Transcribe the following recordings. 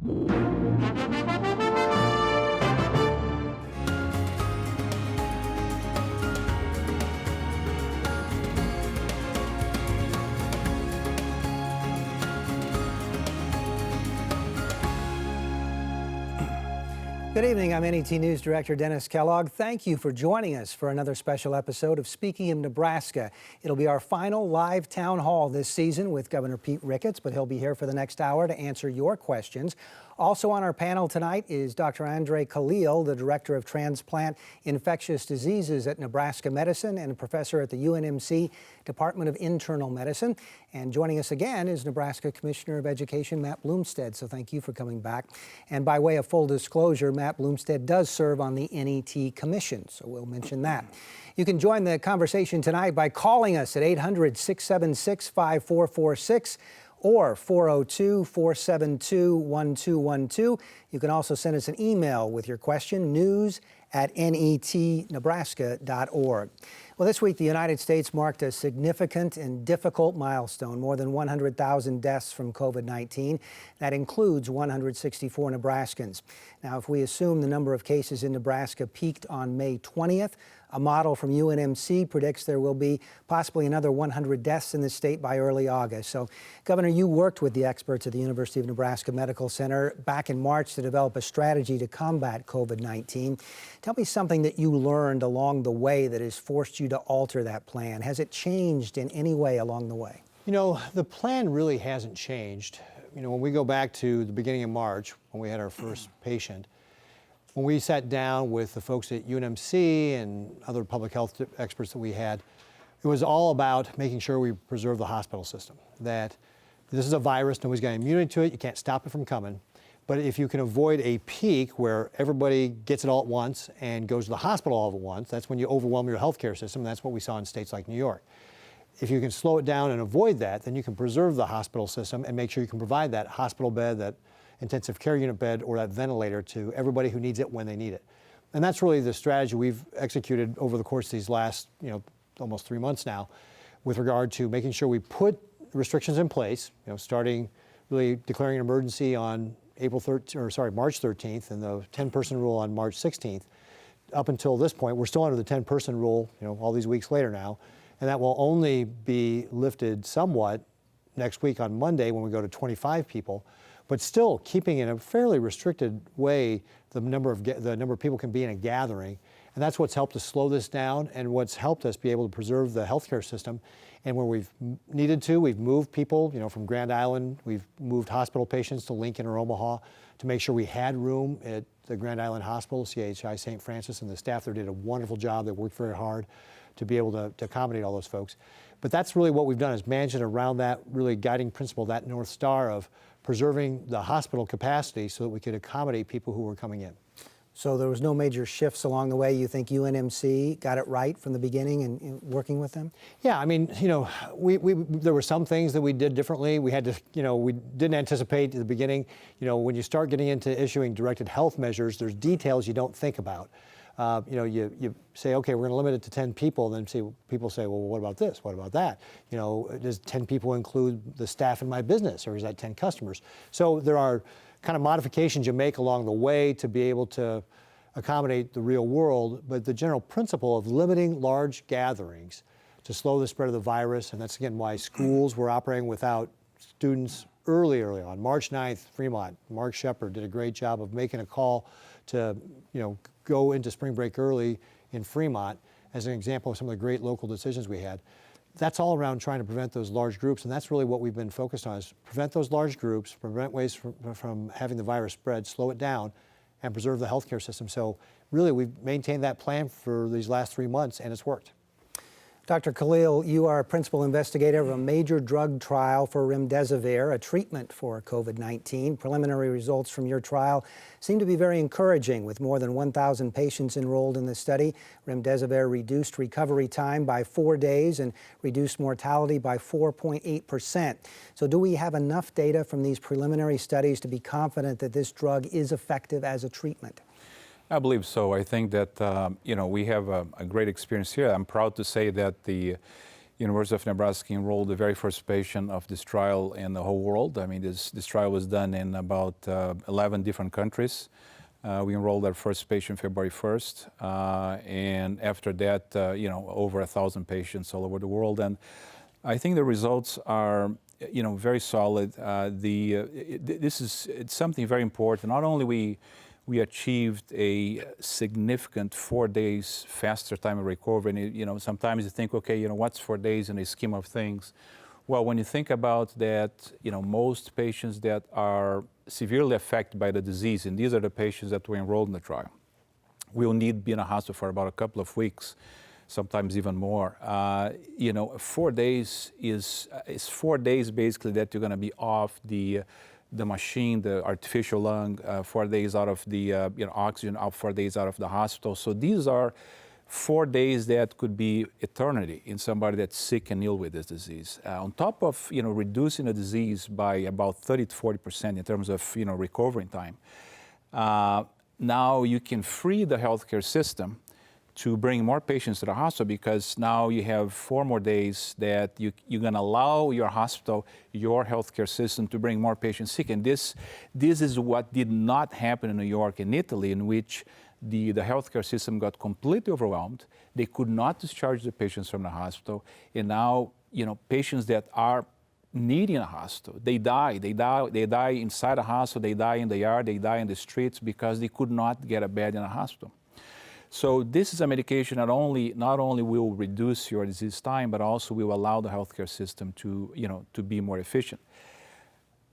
Good evening, I'm NET News Director Dennis Kellogg. Thank you for joining us for another special episode of Speaking of Nebraska. It'll be our final live town hall this season with Governor Pete Ricketts, but he'll be here for the next hour to answer your questions. Also on our panel tonight is Dr. Andre Khalil, the Director of Transplant Infectious Diseases at Nebraska Medicine and a professor at the UNMC Department of Internal Medicine. And joining us again is Nebraska Commissioner of Education Matt Bloomstead, so thank you for coming back. And by way of full disclosure, Matt Bloomstead does serve on the NET Commission, so we'll mention that. You can join the conversation tonight by calling us at 800-676-5446 or 402-472-1212. You can also send us an email with your question, news@netnebraska.org. Well, this week, the United States marked a significant and difficult milestone, more than 100,000 deaths from COVID-19. That includes 164 Nebraskans. Now, if we assume the number of cases in Nebraska peaked on May 20th, a model from UNMC predicts there will be possibly another 100 deaths in the state by early August. So, Governor, you worked with the experts at the University of Nebraska Medical Center back in March to develop a strategy to combat COVID-19. Tell me something that you learned along the way that has forced you to alter that plan. Has it changed in any way along the way? You know, the plan really hasn't changed. You know, when we go back to the beginning of March, when we had our first patient, when we sat down with the folks at UNMC and other public health experts that we had, it was all about making sure we preserve the hospital system. That this is a virus, nobody's got immunity to it, you can't stop it from coming. But if you can avoid a peak where everybody gets it all at once and goes to the hospital all at once, that's when you overwhelm your healthcare system. That's what we saw in states like New York. If you can slow it down and avoid that, then you can preserve the hospital system and make sure you can provide that hospital bed, that intensive care unit bed, or that ventilator to everybody who needs it when they need it. And that's really the strategy we've executed over the course of these last, almost 3 months now, with regard to making sure we put restrictions in place, starting really declaring an emergency on March 13th and the 10-person rule on March 16th. Up until this point, we're still under the 10-person rule, all these weeks later now, and that will only be lifted somewhat next week on Monday when we go to 25 people. But still keeping in a fairly restricted way the number of people can be in a gathering. And that's what's helped us slow this down and what's helped us be able to preserve the healthcare system. And where we've needed to, we've moved people, from Grand Island, we've moved hospital patients to Lincoln or Omaha to make sure we had room at the Grand Island Hospital, CHI St. Francis, and the staff there did a wonderful job. They worked very hard to be able to accommodate all those folks. But that's really what we've done, is manage it around that really guiding principle, that North Star of preserving the hospital capacity so that we could accommodate people who were coming in. So there was no major shifts along the way. You think UNMC got it right from the beginning in working with them? Yeah, I mean, there were some things that we did differently. We had to, we didn't anticipate at the beginning. When you start getting into issuing directed health measures, there's details you don't think about. You say, okay, we're going to limit it to 10 people, and then people say, well, what about this? What about that? Does 10 people include the staff in my business, or is that 10 customers? So there are kind of modifications you make along the way to be able to accommodate the real world, but the general principle of limiting large gatherings to slow the spread of the virus, and that's again why schools were operating without students early on. March 9th, Fremont, Mark Shepard did a great job of making a call to, go into spring break early in Fremont as an example of some of the great local decisions we had. That's all around trying to prevent those large groups, and that's really what we've been focused on, is prevent those large groups, prevent ways from having the virus spread, slow it down, and preserve the healthcare system. So really, we've maintained that plan for these last 3 months, and it's worked. Dr. Khalil, you are a principal investigator of a major drug trial for remdesivir, a treatment for COVID-19. Preliminary results from your trial seem to be very encouraging, with more than 1,000 patients enrolled in the study. Remdesivir reduced recovery time by 4 days and reduced mortality by 4.8%. So do we have enough data from these preliminary studies to be confident that this drug is effective as a treatment? I believe so. I think that we have a great experience here. I'm proud to say that the University of Nebraska enrolled the very first patient of this trial in the whole world. I mean, this trial was done in about 11 different countries. We enrolled our first patient February 1st, and after that, over 1,000 patients all over the world. And I think the results are, very solid. It's something very important. Not only we achieved a significant 4 days faster time of recovery. And, sometimes you think, okay, what's 4 days in the scheme of things? Well, when you think about that, most patients that are severely affected by the disease, and these are the patients that were enrolled in the trial, will need to be in a hospital for about a couple of weeks, sometimes even more. 4 days is 4 days basically that you're going to be off the machine, the artificial lung, 4 days out of the oxygen, out 4 days out of the hospital. So these are 4 days that could be eternity in somebody that's sick and ill with this disease. On top of reducing the disease by about 30 to 40% in terms of recovering time, now you can free the healthcare system to bring more patients to the hospital, because now you have 4 more days that you're going to allow your hospital, your healthcare system, to bring more patients sick. And this is what did not happen in New York and Italy, in which the healthcare system got completely overwhelmed. They could not discharge the patients from the hospital. And now, patients that are needing a hospital, they die. They die inside a hospital, they die in the yard, they die in the streets because they could not get a bed in a hospital. So this is a medication not only will reduce your disease time, but also will allow the healthcare system to be more efficient.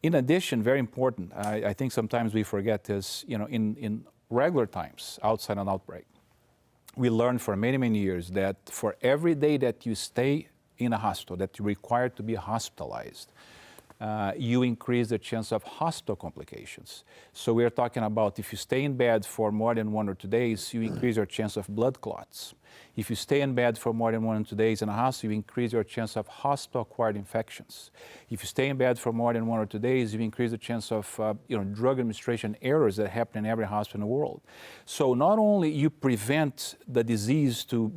In addition, very important, I think sometimes we forget this, in regular times outside an outbreak, we learned for many, many years that for every day that you stay in a hospital, that you're required to be hospitalized, you increase the chance of hospital complications. So we're talking about if you stay in bed for more than 1 or 2 days, you increase your chance of blood clots. If you stay in bed for more than 1 or 2 days in a hospital, you increase your chance of hospital-acquired infections. If you stay in bed for more than 1 or 2 days, you increase the chance of drug administration errors that happen in every hospital in the world. So not only you prevent the disease to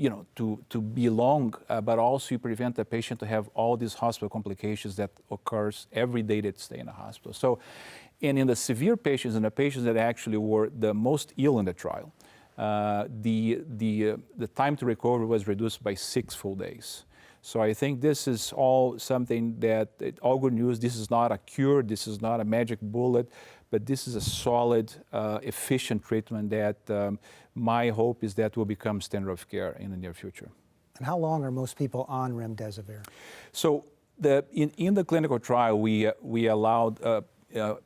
be long, but also you prevent the patient to have all these hospital complications that occurs every day that stay in the hospital. So, and in the severe patients and the patients that actually were the most ill in the trial, the time to recover was reduced by 6 full days. So I think this is all something all good news. This is not a cure, this is not a magic bullet, but this is a solid, efficient treatment that my hope is that will become standard of care in the near future. And how long are most people on remdesivir? So in the clinical trial, we allowed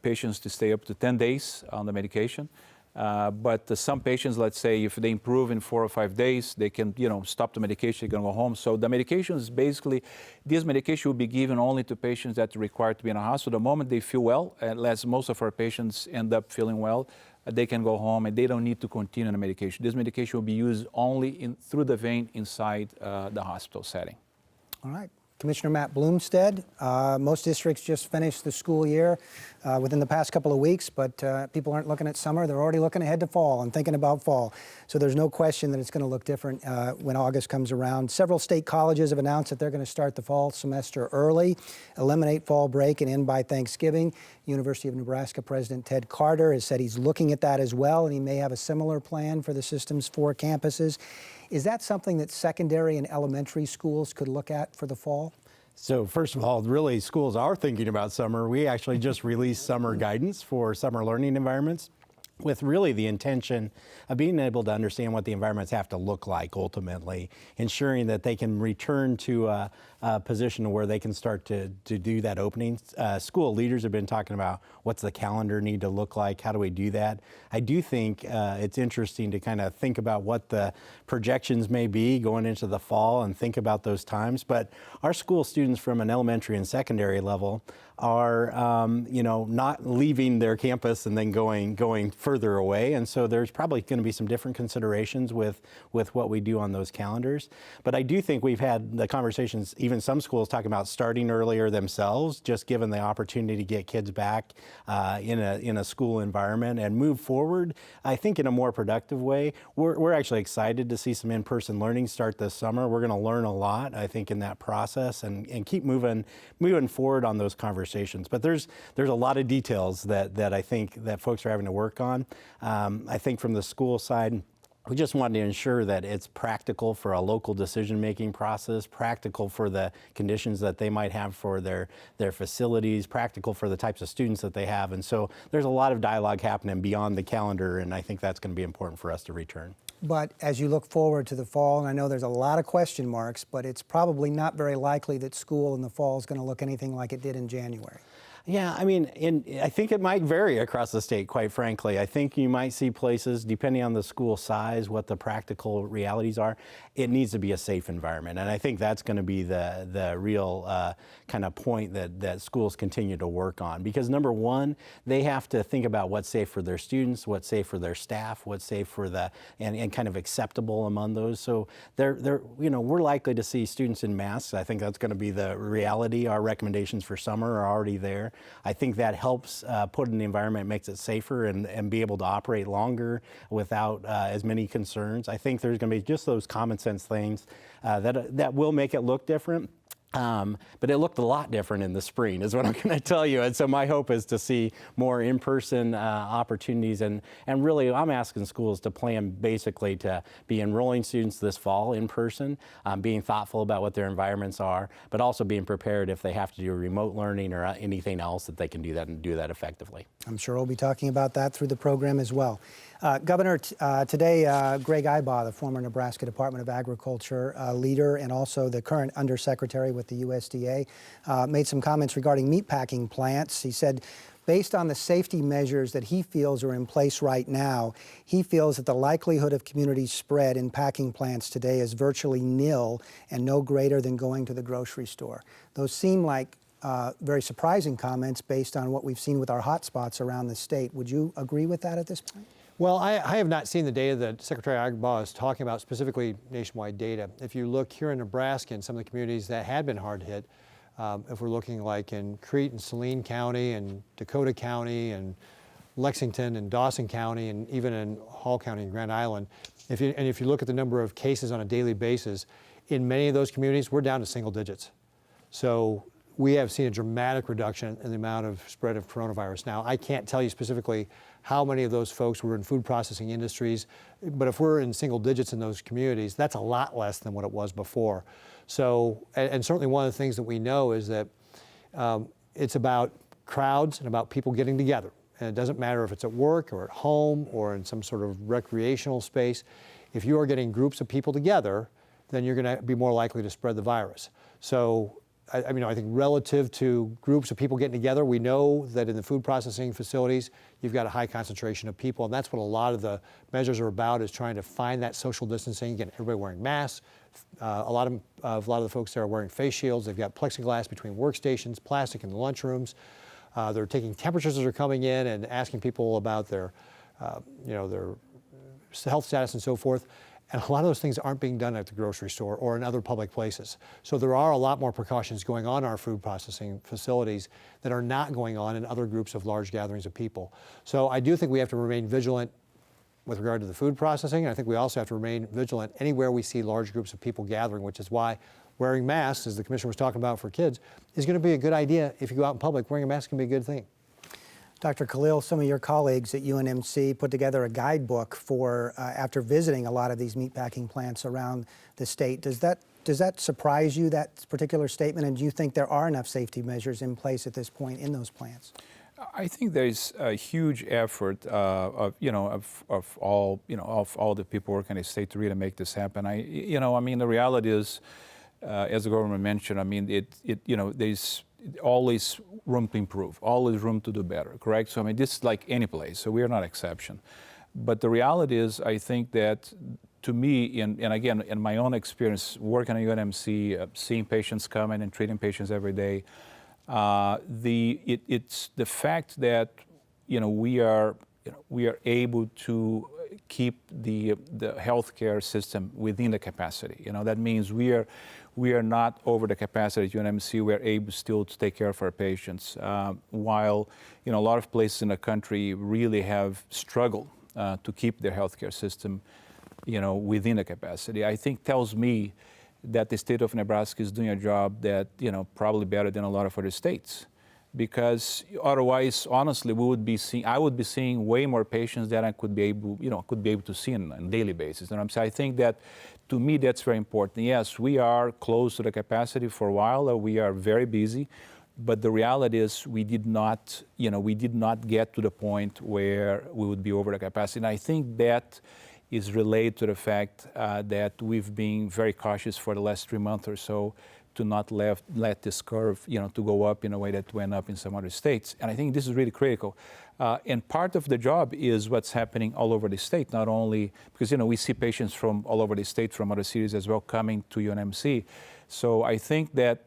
patients to stay up to 10 days on the medication. But some patients, let's say, if they improve in 4 or 5 days, they can, stop the medication, they can go home. So the medication is basically, this medication will be given only to patients that are required to be in a hospital. The moment they feel well, as most of our patients end up feeling well, they can go home and they don't need to continue the medication. This medication will be used only through the vein inside the hospital setting. All right. Commissioner Matt Bloomstead, most districts just finished the school year within the past couple of weeks, but people aren't looking at summer. They're already looking ahead to fall and thinking about fall. So there's no question that it's going to look different when August comes around. Several state colleges have announced that they're going to start the fall semester early, eliminate fall break, and end by Thanksgiving. University of Nebraska President Ted Carter has said he's looking at that as well, and he may have a similar plan for the system's 4 campuses. Is that something that secondary and elementary schools could look at for the fall? So first of all, really, schools are thinking about summer. We actually just released summer guidance for summer learning environments, with really the intention of being able to understand what the environments have to look like ultimately, ensuring that they can return to a position where they can start to do that opening. School leaders have been talking about what's the calendar need to look like, how do we do that? I do think it's interesting to kind of think about what the projections may be going into the fall and think about those times. But our school students from an elementary and secondary level are, not leaving their campus and then going further away. And so there's probably going to be some different considerations with what we do on those calendars. But I do think we've had the conversations, even some schools talking about starting earlier themselves, just given the opportunity to get kids back in a school environment and move forward, I think, in a more productive way. We're actually excited to see some in-person learning start this summer. We're going to learn a lot, I think, in that process and keep moving forward on those conversations. But there's a lot of details that I think that folks are having to work on. I think from the school side, we just wanted to ensure that it's practical for a local decision-making process, practical for the conditions that they might have for their facilities, practical for the types of students that they have. And so there's a lot of dialogue happening beyond the calendar, and I think that's going to be important for us to return. But as you look forward to the fall, and I know there's a lot of question marks, but it's probably not very likely that school in the fall is going to look anything like it did in January. Yeah, I mean, I think it might vary across the state, quite frankly. I think you might see places, depending on the school size, what the practical realities are, it needs to be a safe environment. And I think that's going to be the real kind of point that schools continue to work on. Because number one, they have to think about what's safe for their students, what's safe for their staff, what's safe for and kind of acceptable among those. So we're likely to see students in masks. I think that's going to be the reality. Our recommendations for summer are already there. I think that helps put in the environment, makes it safer and be able to operate longer without as many concerns. I think there's going to be just those common sense things that will make it look different. But it looked a lot different in the spring, is what I'm going to tell you. And so my hope is to see more in-person opportunities. And really, I'm asking schools to plan basically to be enrolling students this fall in person, being thoughtful about what their environments are, but also being prepared if they have to do remote learning or anything else that they can do that and do that effectively. I'm sure we'll be talking about that through the program as well. Governor, today, Greg Ibaugh, the former Nebraska Department of Agriculture leader and also the current undersecretary with the USDA, made some comments regarding meatpacking plants. He said, based on the safety measures that he feels are in place right now, he feels that the likelihood of community spread in packing plants today is virtually nil and no greater than going to the grocery store. Those seem like very surprising comments based on what we've seen with our hotspots around the state. Would you agree with that at this point? Well, I have not seen the data that Secretary Ibaugh is talking about, specifically nationwide data. If you look here in Nebraska and some of the communities that had been hard hit, if we're looking like in Crete and Saline County and Dakota County and Lexington and Dawson County and even in Hall County and Grand Island, if you look at the number of cases on a daily basis, in many of those communities, we're down to single digits. So we have seen a dramatic reduction in the amount of spread of coronavirus. Now, I can't tell you specifically how many of those folks were in food processing industries, but if we're in single digits in those communities, that's a lot less than what it was before. So, and certainly one of the things that we know is that it's about crowds and about people getting together. And it doesn't matter if it's at work or at home or in some sort of recreational space. If you are getting groups of people together, then you're going to be more likely to spread the virus. So, I think relative to groups of people getting together, we know that in the food processing facilities, you've got a high concentration of people, and that's what a lot of the measures are about, is trying to find that social distancing. Again, everybody wearing masks. A lot of the folks there are wearing face shields. They've got plexiglass between workstations, plastic in the lunchrooms. They're taking temperatures as they're coming in and asking people about their health status and so forth. And a lot of those things aren't being done at the grocery store or in other public places. So there are a lot more precautions going on in our food processing facilities that are not going on in other groups of large gatherings of people. So I do think we have to remain vigilant with regard to the food processing. And I think we also have to remain vigilant anywhere we see large groups of people gathering, which is why wearing masks, as the commissioner was talking about for kids, is going to be a good idea. If you go out in public, wearing a mask can be a good thing. Dr. Khalil, some of your colleagues at UNMC put together a guidebook for after visiting a lot of these meatpacking plants around the state. Does that surprise you, that particular statement, and do you think there are enough safety measures in place at this point in those plants? I think there's a huge effort of all the people working in the state to really make this happen. The reality is, as the government mentioned, there's always room to improve, always room to do better, correct? So, this is like any place, so we are not exception. But the reality is, I think that to me, and again, in my own experience, working at UNMC, seeing patients come in and treating patients every day, It's the fact that we are able to keep the healthcare system within the capacity. That means we are not over the capacity at UNMC. We are able still to take care of our patients, while a lot of places in the country really have struggled to keep their healthcare system within the capacity. I think tells me that the state of Nebraska is doing a job that probably better than a lot of other states. Because otherwise, honestly, I would be seeing way more patients than I could be able to see on a daily basis. And I think that, to me, that's very important. Yes, we are close to the capacity for a while. We are very busy, but the reality is we did not get to the point where we would be over the capacity. And I think that is related to the fact that we've been very cautious for the last 3 months or so to not let this curve, to go up in a way that went up in some other states. And I think this is really critical. And part of the job is what's happening all over the state, not only because, we see patients from all over the state, from other cities as well, coming to UNMC. So I think that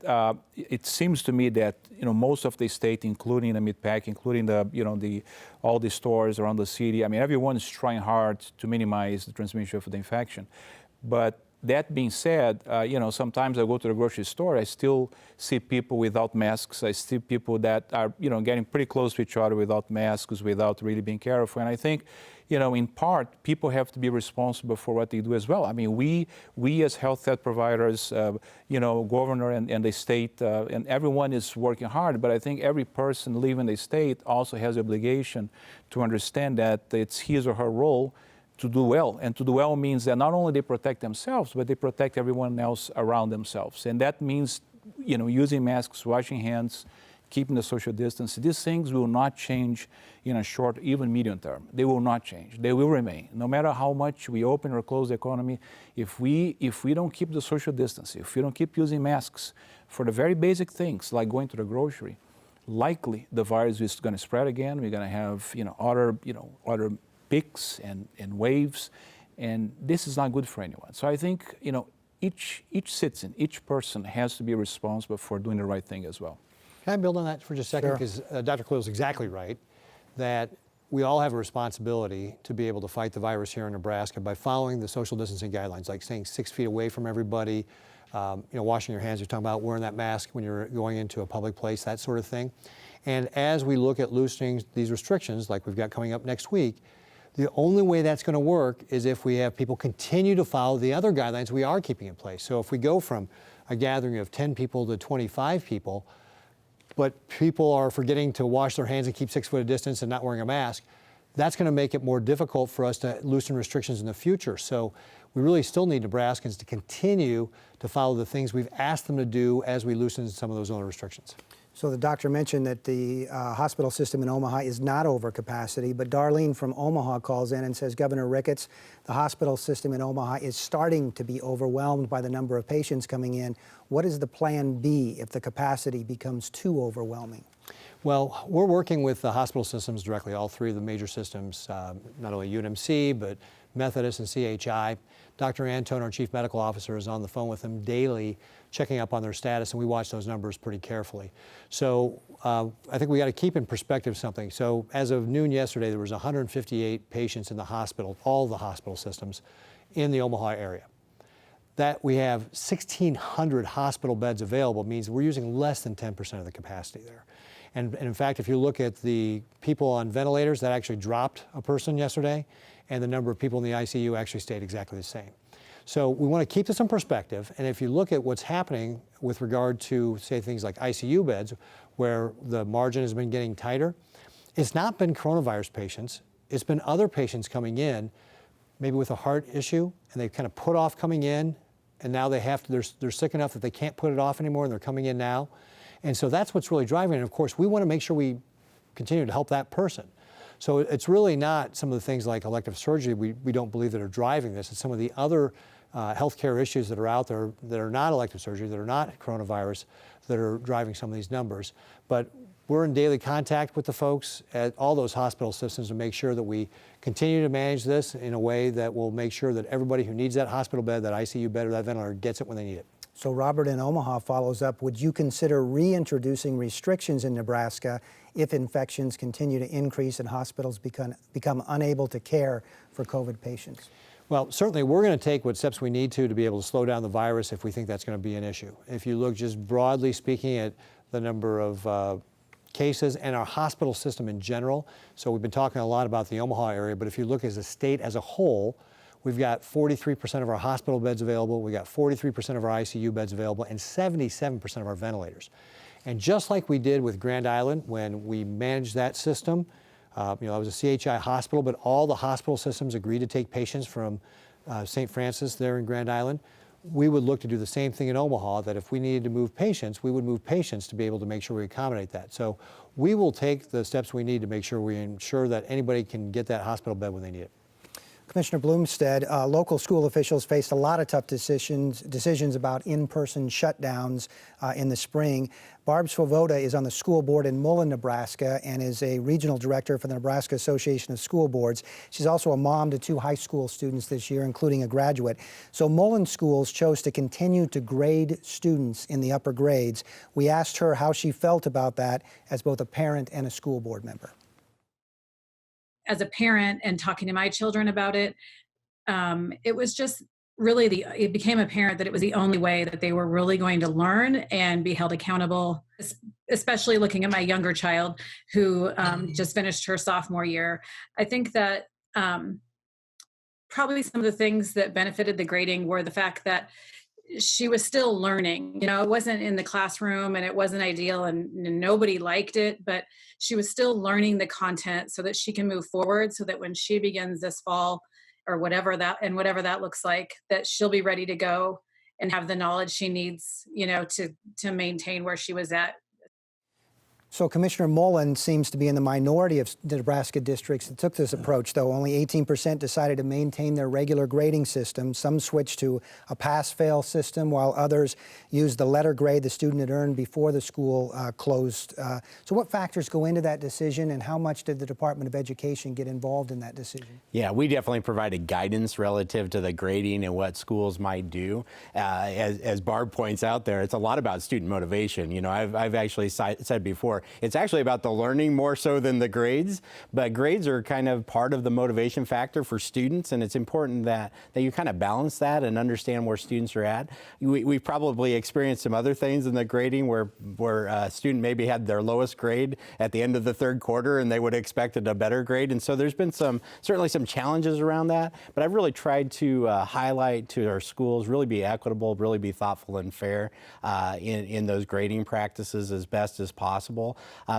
it seems to me that, most of the state, including the Mid-Pac, including all the stores around the city, everyone is trying hard to minimize the transmission of the infection. But that being said, sometimes I go to the grocery store, I still see people without masks. I see people that are, getting pretty close to each other without masks, without really being careful. And I think, in part, people have to be responsible for what they do as well. We as health care providers, governor and the state, and everyone is working hard. But I think every person living in the state also has the obligation to understand that it's his or her role to do well. And to do well means that not only they protect themselves, but they protect everyone else around themselves. And that means, using masks, washing hands, keeping the social distance. These things will not change in a short, even medium term. They will not change. They will remain. No matter how much we open or close the economy, if we don't keep the social distance, if we don't keep using masks for the very basic things like going to the grocery, likely the virus is going to spread again. We're going to have, other peaks and waves, and this is not good for anyone. So I think, each citizen, each person has to be responsible for doing the right thing as well. Can I build on that for just a second? Sure. Because Dr. Khalil is exactly right, that we all have a responsibility to be able to fight the virus here in Nebraska by following the social distancing guidelines, like staying 6 feet away from everybody, washing your hands. You're talking about wearing that mask when you're going into a public place, that sort of thing. And as we look at loosening these restrictions, like we've got coming up next week, the only way that's going to work is if we have people continue to follow the other guidelines we are keeping in place. So if we go from a gathering of 10 people to 25 people, but people are forgetting to wash their hands and keep 6 foot of distance and not wearing a mask, that's going to make it more difficult for us to loosen restrictions in the future. So we really still need Nebraskans to continue to follow the things we've asked them to do as we loosen some of those other restrictions. So the doctor mentioned that the hospital system in Omaha is not over capacity, but Darlene from Omaha calls in and says, Governor Ricketts, the hospital system in Omaha is starting to be overwhelmed by the number of patients coming in. What is the plan B if the capacity becomes too overwhelming? Well, we're working with the hospital systems directly, all three of the major systems, not only UNMC, but Methodist and CHI. Dr. Antone, our chief medical officer, is on the phone with them daily, checking up on their status, and we watch those numbers pretty carefully. So I think we got to keep in perspective something. So as of noon yesterday, there was 158 patients in the hospital, all the hospital systems, in the Omaha area. That we have 1,600 hospital beds available means we're using less than 10% of the capacity there. And in fact, if you look at the people on ventilators, that actually dropped a person yesterday, and the number of people in the ICU actually stayed exactly the same. So we want to keep this in perspective, and if you look at what's happening with regard to, say, things like ICU beds, where the margin has been getting tighter, it's not been coronavirus patients, it's been other patients coming in, maybe with a heart issue, and they've kind of put off coming in, and now they have to, they're sick enough that they can't put it off anymore, and they're coming in now. And so that's what's really driving it. And of course, we want to make sure we continue to help that person. So it's really not some of the things like elective surgery we don't believe that are driving this. It's some of the other healthcare issues that are out there that are not elective surgery, that are not coronavirus, that are driving some of these numbers. But we're in daily contact with the folks at all those hospital systems to make sure that we continue to manage this in a way that will make sure that everybody who needs that hospital bed, that ICU bed, or that ventilator gets it when they need it. So Robert in Omaha follows up, would you consider reintroducing restrictions in Nebraska if infections continue to increase and hospitals become unable to care for COVID patients? Well, certainly we're going to take what steps we need to be able to slow down the virus if we think that's going to be an issue. If you look just broadly speaking at the number of cases and our hospital system in general, so we've been talking a lot about the Omaha area, but if you look as a state as a whole, we've got 43% of our hospital beds available, we've got 43% of our ICU beds available, and 77% of our ventilators. And just like we did with Grand Island when we managed that system, it was a CHI hospital, but all the hospital systems agreed to take patients from St. Francis there in Grand Island. We would look to do the same thing in Omaha, that if we needed to move patients, we would move patients to be able to make sure we accommodate that. So we will take the steps we need to make sure we ensure that anybody can get that hospital bed when they need it. Commissioner Blumstead, local school officials faced a lot of tough decisions about in-person shutdowns in the spring. Barb Svoboda is on the school board in Mullen, Nebraska, and is a regional director for the Nebraska Association of School Boards. She's also a mom to 2 high school students this year, including a graduate. So Mullen schools chose to continue to grade students in the upper grades. We asked her how she felt about that as both a parent and a school board member. As a parent and talking to my children about it, it was just really it became apparent that it was the only way that they were really going to learn and be held accountable, especially looking at my younger child who just finished her sophomore year. I think that probably some of the things that benefited the grading were the fact that she was still learning. It wasn't in the classroom and it wasn't ideal and nobody liked it, but she was still learning the content so that she can move forward, so that when she begins this fall or whatever that looks like, that she'll be ready to go and have the knowledge she needs, to maintain where she was at. So Commissioner Mullen seems to be in the minority of Nebraska districts that took this approach, though. Only 18% decided to maintain their regular grading system. Some switched to a pass-fail system, while others used the letter grade the student had earned before the school closed. So what factors go into that decision, and how much did the Department of Education get involved in that decision? Yeah, we definitely provided guidance relative to the grading and what schools might do. As Barb points out there, it's a lot about student motivation. I've actually said before, it's actually about the learning more so than the grades, but grades are kind of part of the motivation factor for students, and it's important that you kind of balance that and understand where students are at. We've probably experienced some other things in the grading where a student maybe had their lowest grade at the end of the third quarter and they would have expected a better grade, and so there's been certainly some challenges around that, but I've really tried to highlight to our schools, really be equitable, really be thoughtful and fair in those grading practices as best as possible.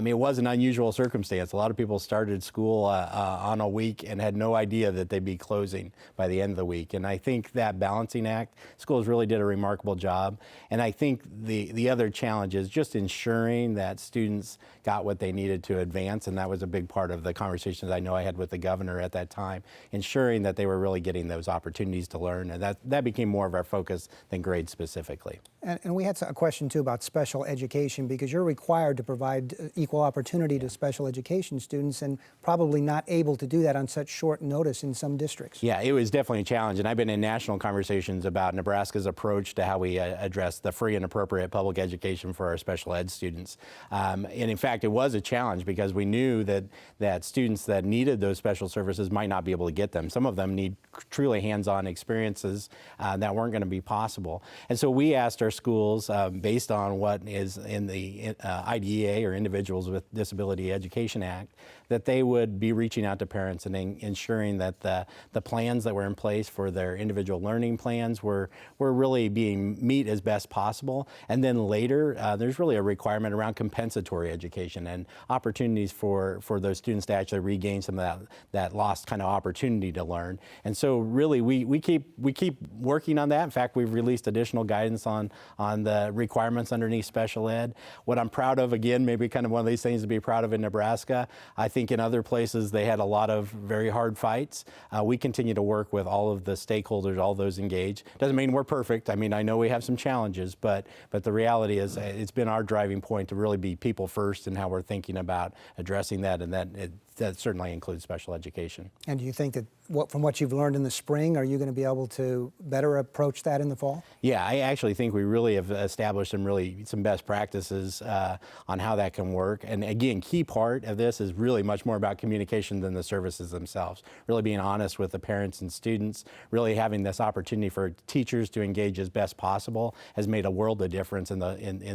It was an unusual circumstance. A lot of people started school on a week and had no idea that they'd be closing by the end of the week. And I think that balancing act, schools really did a remarkable job. And I think the other challenge is just ensuring that students got what they needed to advance. And that was a big part of the conversations I know I had with the governor at that time, ensuring that they were really getting those opportunities to learn. And that became more of our focus than grades specifically. And we had a question, too, about special education, because you're required to provide equal opportunity to special education students, and probably not able to do that on such short notice in some districts. Yeah, it was definitely a challenge, and I've been in national conversations about Nebraska's approach to how we address the free and appropriate public education for our special ed students. And in fact, it was a challenge because we knew that students that needed those special services might not be able to get them. Some of them need truly hands-on experiences that weren't going to be possible. And so we asked our schools, based on what is in the IDEA, or Individuals with Disability Education Act, that they would be reaching out to parents and ensuring that the plans that were in place for their individual learning plans were really being met as best possible. And then later, there's really a requirement around compensatory education and opportunities for those students to actually regain some of that lost kind of opportunity to learn. And so really we keep working on that. In fact, we've released additional guidance on the requirements underneath special ed. What I'm proud of, again, maybe kind of one of these things to be proud of in Nebraska, I think in other places they had a lot of very hard fights. We continue to work with all of the stakeholders, all those engaged. Doesn't mean we're perfect. I mean, I know we have some challenges, but the reality is it's been our driving point to really be people first in how we're thinking about addressing that, and that that certainly includes special education. And do you think that from what you've learned in the spring, are you going to be able to better approach that in the fall? Yeah, I actually think we really have established some best practices on how that can work. And again, key part of this is really much more about communication than the services themselves. Really being honest with the parents and students, really having this opportunity for teachers to engage as best possible has made a world of difference in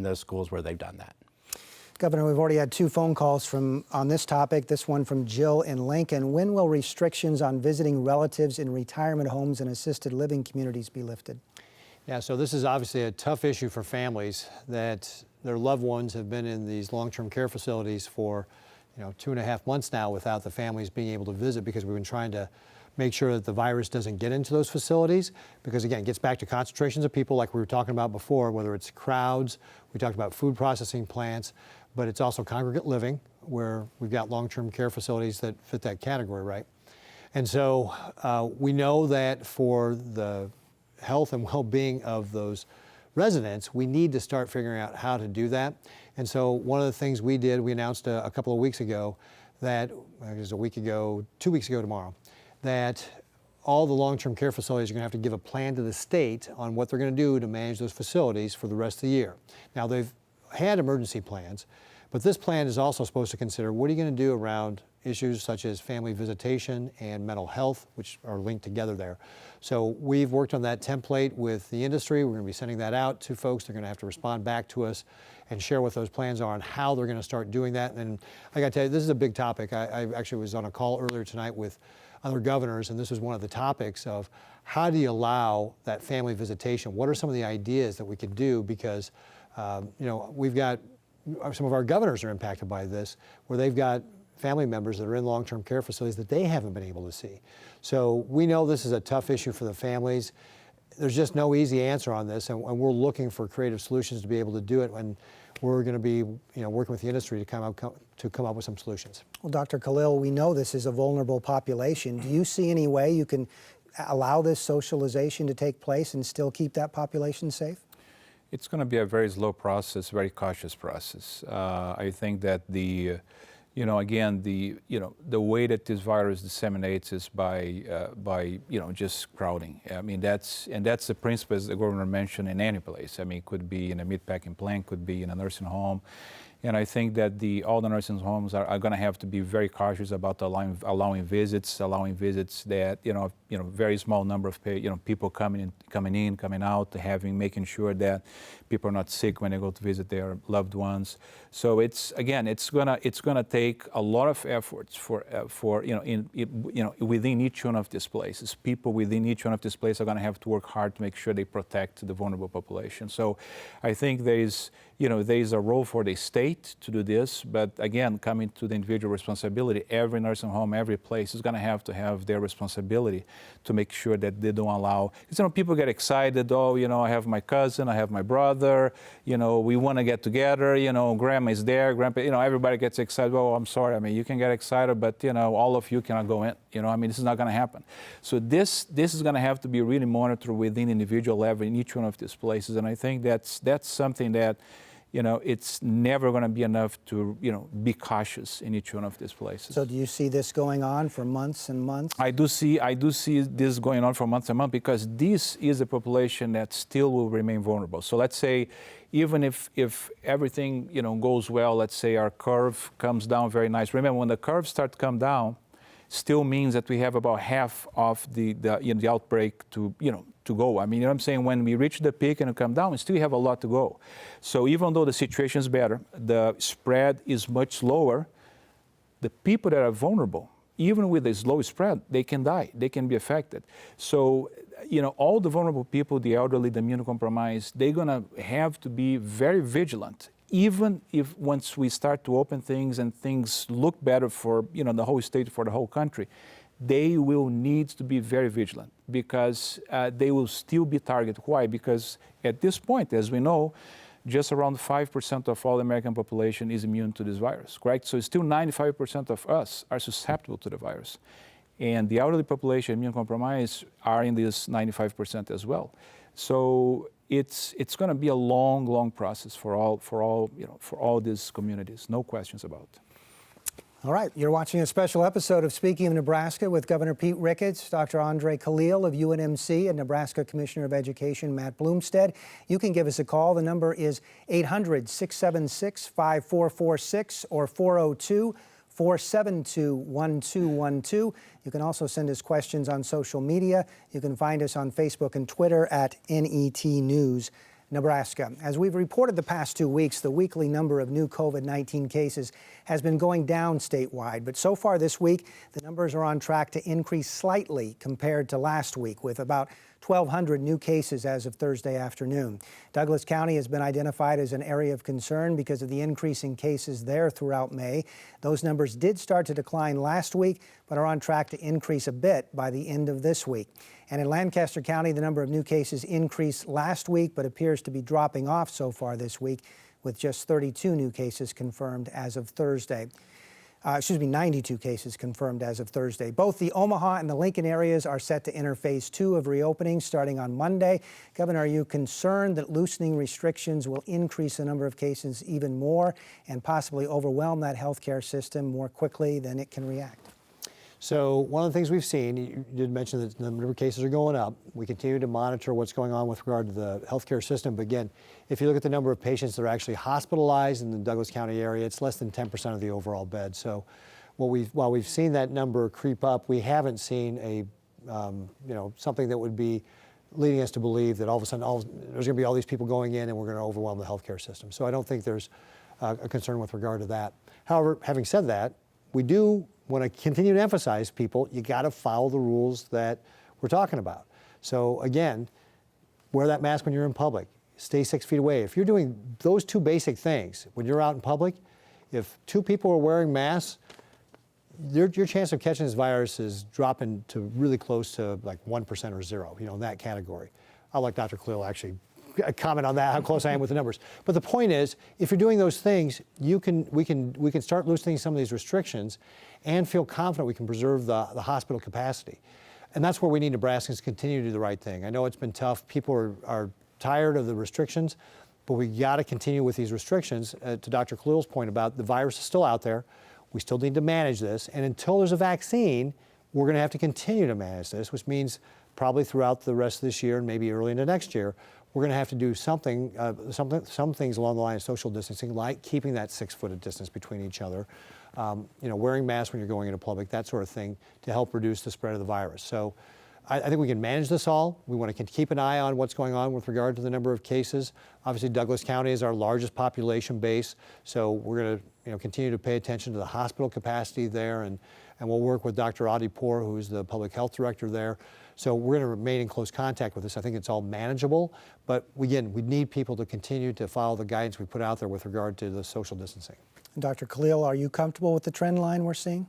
those schools where they've done that. Governor, we've already had 2 phone calls on this topic, this one from Jill in Lincoln. When will restrictions on visiting relatives in retirement homes and assisted living communities be lifted? Yeah, so this is obviously a tough issue for families that their loved ones have been in these long-term care facilities for 2.5 months now without the families being able to visit, because we've been trying to make sure that the virus doesn't get into those facilities, because again, it gets back to concentrations of people like we were talking about before, whether it's crowds, we talked about food processing plants, but it's also congregate living, where we've got long-term care facilities that fit that category, right? And so we know that for the health and well-being of those residents, we need to start figuring out how to do that. And so one of the things we did, we announced a couple of weeks ago that, it was 2 weeks ago tomorrow, that all the long-term care facilities are going to have to give a plan to the state on what they're going to do to manage those facilities for the rest of the year. Now, they've had emergency plans, but this plan is also supposed to consider what are you going to do around issues such as family visitation and mental health, which are linked together there. So we've worked on that template with the industry. We're going to be sending that out to folks. They're going to have to respond back to us and share what those plans are and how they're going to start doing that. And I got to tell you, this is a big topic. I actually was on a call earlier tonight with other governors, and this was one of the topics of how do you allow that family visitation? What are some of the ideas that we could do? Because we've got some of our governors are impacted by this, where they've got family members that are in long-term care facilities that they haven't been able to see. So we know this is a tough issue for the families. There's just no easy answer on this, and we're looking for creative solutions to be able to do it, and we're going to be working with the industry to come up with some solutions. Well, Dr. Khalil, we know this is a vulnerable population. Do you see any way you can allow this socialization to take place and still keep that population safe? It's going to be a very slow process, very cautious process. I think that the way that this virus disseminates is by just crowding. I mean, that's the principle, as the governor mentioned, in any place. I mean, it could be in a meatpacking plant, could be in a nursing home. And I think that all the nursing homes are going to have to be very cautious about allowing visits that very small number of people coming in, coming out, making sure that people are not sick when they go to visit their loved ones. So it's gonna take a lot of efforts within each one of these places. People within each one of these places are going to have to work hard to make sure they protect the vulnerable population. So I think there is a role for the state to do this, but again, coming to the individual responsibility, every nursing home, every place is going to have their responsibility to make sure that they don't allow, because people get excited, I have my cousin, I have my brother, we want to get together, grandma is there, grandpa, everybody gets excited. Oh, I'm sorry, I mean, you can get excited, but all of you cannot go in, this is not going to happen. So this is going to have to be really monitored within individual level in each one of these places, and I think that's something that it's never going to be enough to, be cautious in each one of these places. So do you see this going on for months and months? I do see this going on for months and months, because this is a population that still will remain vulnerable. So let's say, even if everything, goes well, let's say our curve comes down very nice. Remember, when the curve starts to come down, still means that we have about half of the outbreak to go. I mean, I'm saying, when we reach the peak and come down, we still have a lot to go. So even though the situation is better, the spread is much lower, the people that are vulnerable, even with a slow spread, they can die, they can be affected. So, all the vulnerable people, the elderly, the immunocompromised, they're gonna have to be very vigilant. Even if once we start to open things and things look better for the whole state, for the whole country, they will need to be very vigilant, because they will still be targeted. Why? Because at this point, as we know, just around 5% of all the American population is immune to this virus, correct? So still 95% of us are susceptible to the virus. And the elderly population, immunocompromised, are in this 95% as well. So it's going to be a long process for all these communities, no questions about it. All right, you're watching a special episode of Speaking of Nebraska with Governor Pete Ricketts, Dr. Andre Khalil of UNMC, and Nebraska Commissioner of Education Matt Bloomstead. You can give us a call. The number is 800-676-5446 or 402-472-1212. You can also send us questions on social media. You can find us on Facebook and Twitter at NET News Nebraska. As we've reported the past 2 weeks, the weekly number of new COVID-19 cases has been going down statewide, but so far this week, the numbers are on track to increase slightly compared to last week, with about 1,200 new cases as of Thursday afternoon. Douglas County has been identified as an area of concern because of the increasing cases there throughout May. Those numbers did start to decline last week, but are on track to increase a bit by the end of this week. And in Lancaster County, the number of new cases increased last week, but appears to be dropping off so far this week, with just 32 new cases confirmed as of Thursday. 92 cases confirmed as of Thursday. Both the Omaha and the Lincoln areas are set to enter phase 2 of reopening starting on Monday. Governor, are you concerned that loosening restrictions will increase the number of cases even more and possibly overwhelm that healthcare system more quickly than it can react? So one of the things we've seen, you did mention that the number of cases are going up. We continue to monitor what's going on with regard to the healthcare system. But again, if you look at the number of patients that are actually hospitalized in the Douglas County area, it's less than 10% of the overall beds. So while we've seen that number creep up, we haven't seen a something that would be leading us to believe that all of a sudden there's going to be all these people going in and we're going to overwhelm the healthcare system. So I don't think there's a concern with regard to that. However, having said that, we do want to continue to emphasize people, you got to follow the rules that we're talking about. So again, wear that mask when you're in public, stay 6 feet away. If you're doing those two basic things when you're out in public, if 2 people are wearing masks, your chance of catching this virus is dropping to really close to like 1% or 0, in that category. I'll let Dr. Khalil actually comment on that, how close I am with the numbers. But the point is, if you're doing those things, we can start loosening some of these restrictions and feel confident we can preserve the hospital capacity. And that's where we need Nebraskans to continue to do the right thing. I know it's been tough. People are tired of the restrictions, but we got to continue with these restrictions. To Dr. Khalil's point about the virus is still out there. We still need to manage this. And until there's a vaccine, we're going to have to continue to manage this, which means probably throughout the rest of this year and maybe early into next year, we're going to have to do some things along the line of social distancing, like keeping that 6-foot distance between each other, wearing masks when you're going into public, that sort of thing, to help reduce the spread of the virus. So I think we can manage this all. We want to keep an eye on what's going on with regard to the number of cases. Obviously, Douglas County is our largest population base, so we're going to continue to pay attention to the hospital capacity there, and we'll work with Dr. Adipur, who's the public health director there. So we're going to remain in close contact with this. I think it's all manageable, but again, we need people to continue to follow the guidance we put out there with regard to the social distancing. Dr. Khalil, are you comfortable with the trend line we're seeing?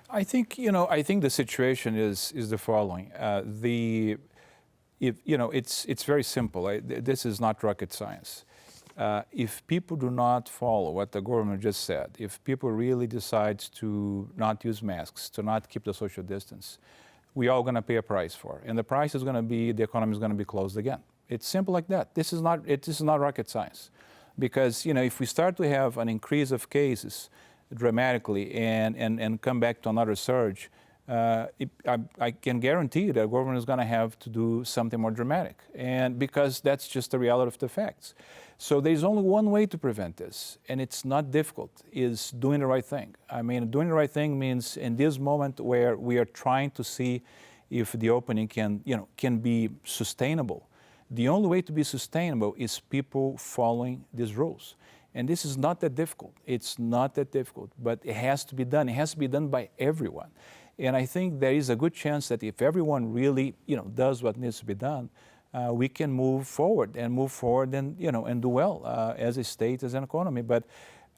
I think the situation is the following. It's very simple. This is not rocket science. If people do not follow what the government just said, if people really decide to not use masks, to not keep the social distance, we all going to pay a price for it. And the price is going to be the economy is going to be closed again. It's simple like that. This is not rocket science. Because if we start to have an increase of cases dramatically and come back to another surge, I can guarantee you that the government is going to have to do something more dramatic. And because that's just the reality of the facts. So there's only one way to prevent this, and it's not difficult, is doing the right thing. I mean, doing the right thing means in this moment where we are trying to see if the opening can be sustainable. The only way to be sustainable is people following these rules. And this is not that difficult. It's not that difficult, but it has to be done. It has to be done by everyone. And I think there is a good chance that if everyone really, does what needs to be done, we can move forward and do well as a state, as an economy. But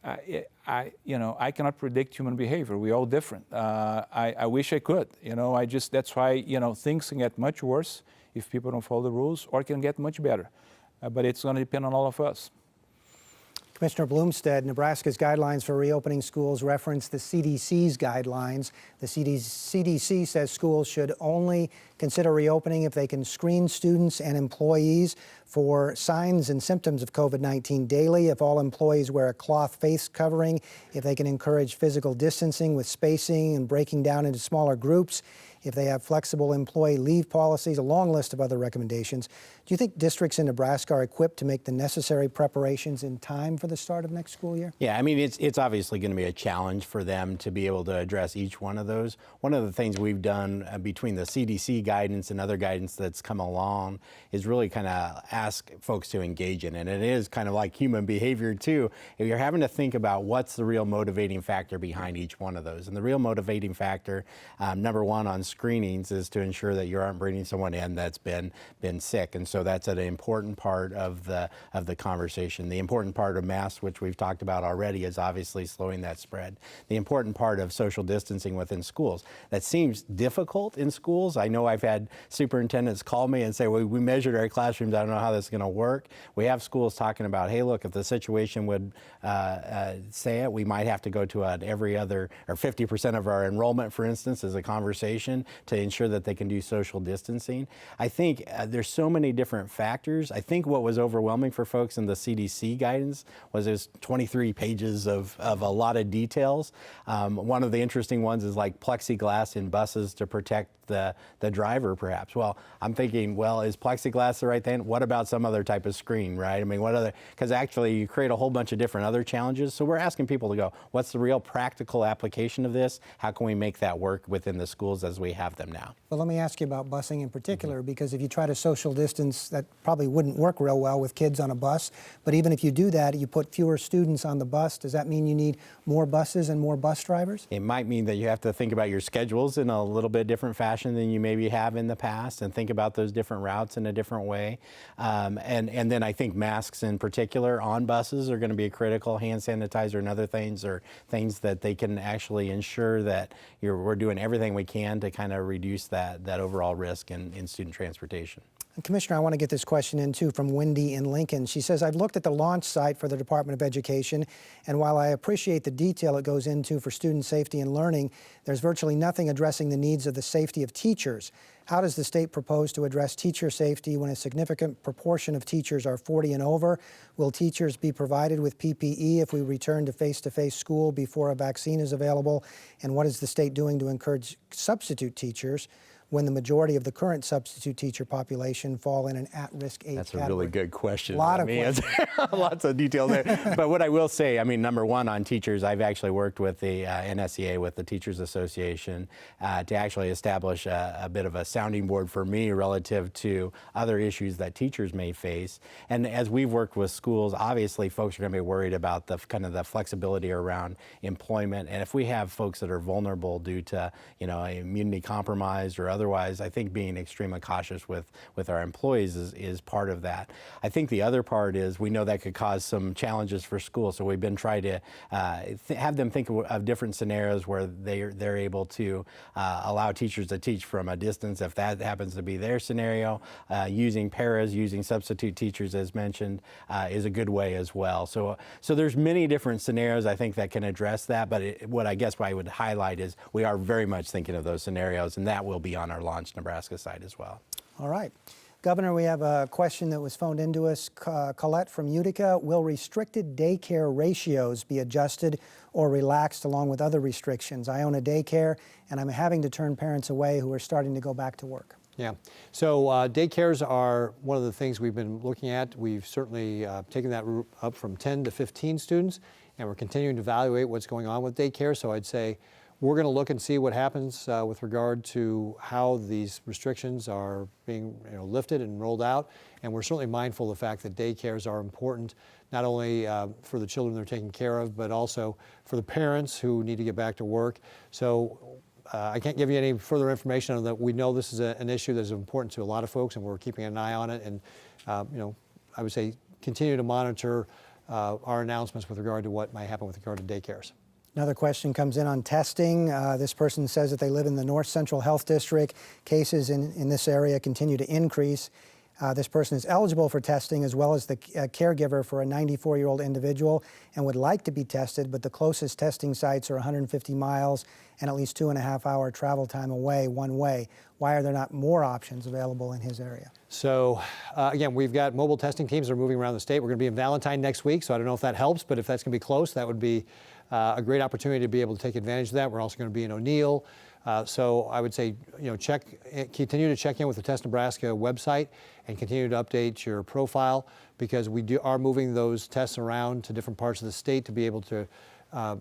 I cannot predict human behavior. We're all different. I wish I could. That's why things can get much worse if people don't follow the rules, or it can get much better. But it's going to depend on all of us. Commissioner Bloomstead, Nebraska's guidelines for reopening schools reference the CDC's guidelines. The CDC says schools should only consider reopening if they can screen students and employees for signs and symptoms of COVID-19 daily, if all employees wear a cloth face covering, if they can encourage physical distancing with spacing and breaking down into smaller groups, if they have flexible employee leave policies, a long list of other recommendations. Do you think districts in Nebraska are equipped to make the necessary preparations in time for the start of next school year? Yeah, I mean, it's obviously going to be a challenge for them to be able to address each one of those. One of the things we've done between the CDC guidance and other guidance that's come along is really kind of ask folks to engage in it. And it is kind of like human behavior too. If you're having to think about what's the real motivating factor behind each one of those. And the real motivating factor, number one on screenings, is to ensure that you aren't bringing someone in that's been sick. And so that's an important part of the conversation. The important part of masks, which we've talked about already, is obviously slowing that spread. The important part of social distancing within schools. That seems difficult in schools. I know I've had superintendents call me and say, well, we measured our classrooms. I don't know how this is going to work. We have schools talking about, hey, look, if the situation would say it, we might have to go to an every other, or 50% of our enrollment, for instance, as a conversation to ensure that they can do social distancing. I think there's so many different factors. I think what was overwhelming for folks in the CDC guidance was there's 23 pages of a lot of details. One of the interesting ones is like plexiglass in buses to protect the driver, perhaps. Well, I'm thinking, well, is plexiglass the right thing? What about some other type of screen, right? I mean, what other, because actually you create a whole bunch of different other challenges. So we're asking people to go, what's the real practical application of this? How can we make that work within the schools as we have them now? Well, let me ask you about busing in particular, because if you try to social distance, that probably wouldn't work real well with kids on a bus. But even if you do that, you put fewer students on the bus. Does that mean you need more buses and more bus drivers? It might mean that you have to think about your schedules in a little bit different fashion than you maybe have in the past, and think about those different routes in a different way. And then I think masks in particular on buses are going to be critical. Hand sanitizer and other things are things that they can actually ensure that we're doing everything we can to kind of reduce that overall risk in student transportation. And Commissioner, I want to get this question in too from Wendy in Lincoln. She says, I've looked at the launch site for the Department of Education, and while I appreciate the detail it goes into for student safety and learning, there's virtually nothing addressing the needs of the safety of teachers. How does the state propose to address teacher safety when a significant proportion of teachers are 40 and over? Will teachers be provided with PPE if we return to face-to-face school before a vaccine is available? And what is the state doing to encourage substitute teachers when the majority of the current substitute teacher population fall in an at-risk age That's category? a really good question. A lot of questions. Lots of detail there. But what I will say, I mean, number one on teachers, I've actually worked with the NSEA, with the Teachers Association, to actually establish a bit of a sounding board for me relative to other issues that teachers may face. And as we've worked with schools, obviously folks are going to be worried about the kind of the flexibility around employment. And if we have folks that are vulnerable due to, immunity compromised or otherwise, I think being extremely cautious with our employees is part of that. I think the other part is we know that could cause some challenges for schools, so we've been trying to have them think of different scenarios where they're able to allow teachers to teach from a distance if that happens to be their scenario. Using paras, using substitute teachers as mentioned, is a good way as well. So there's many different scenarios I think that can address that, but what I would highlight is we are very much thinking of those scenarios, and that will be on our Launch Nebraska site as well. All right. Governor, we have a question that was phoned into us. Colette from Utica, will restricted daycare ratios be adjusted or relaxed along with other restrictions? I own a daycare and I'm having to turn parents away who are starting to go back to work. Yeah, so daycares are one of the things we've been looking at. We've certainly taken that up from 10 to 15 students, and we're continuing to evaluate what's going on with daycare. So I'd say we're going to look and see what happens with regard to how these restrictions are being lifted and rolled out. And we're certainly mindful of the fact that daycares are important, not only for the children they're taking care of, but also for the parents who need to get back to work. So I can't give you any further information on that. We know this is an issue that is important to a lot of folks, and we're keeping an eye on it. And I would say continue to monitor our announcements with regard to what might happen with regard to daycares. Another question comes in on testing. This person says that they live in the North Central Health District. Cases in this area continue to increase. This person is eligible for testing as well as the caregiver for a 94-year-old individual and would like to be tested, but the closest testing sites are 150 miles and at least 2.5-hour travel time away one way. Why are there not more options available in his area? So again, we've got mobile testing teams that are moving around the state. We're going to be in Valentine next week, so I don't know if that helps, but if that's going to be close, that would be a great opportunity to be able to take advantage of that. We're also going to be in O'Neill. So I would say, continue to check in with the Test Nebraska website and continue to update your profile, because we are moving those tests around to different parts of the state to be able to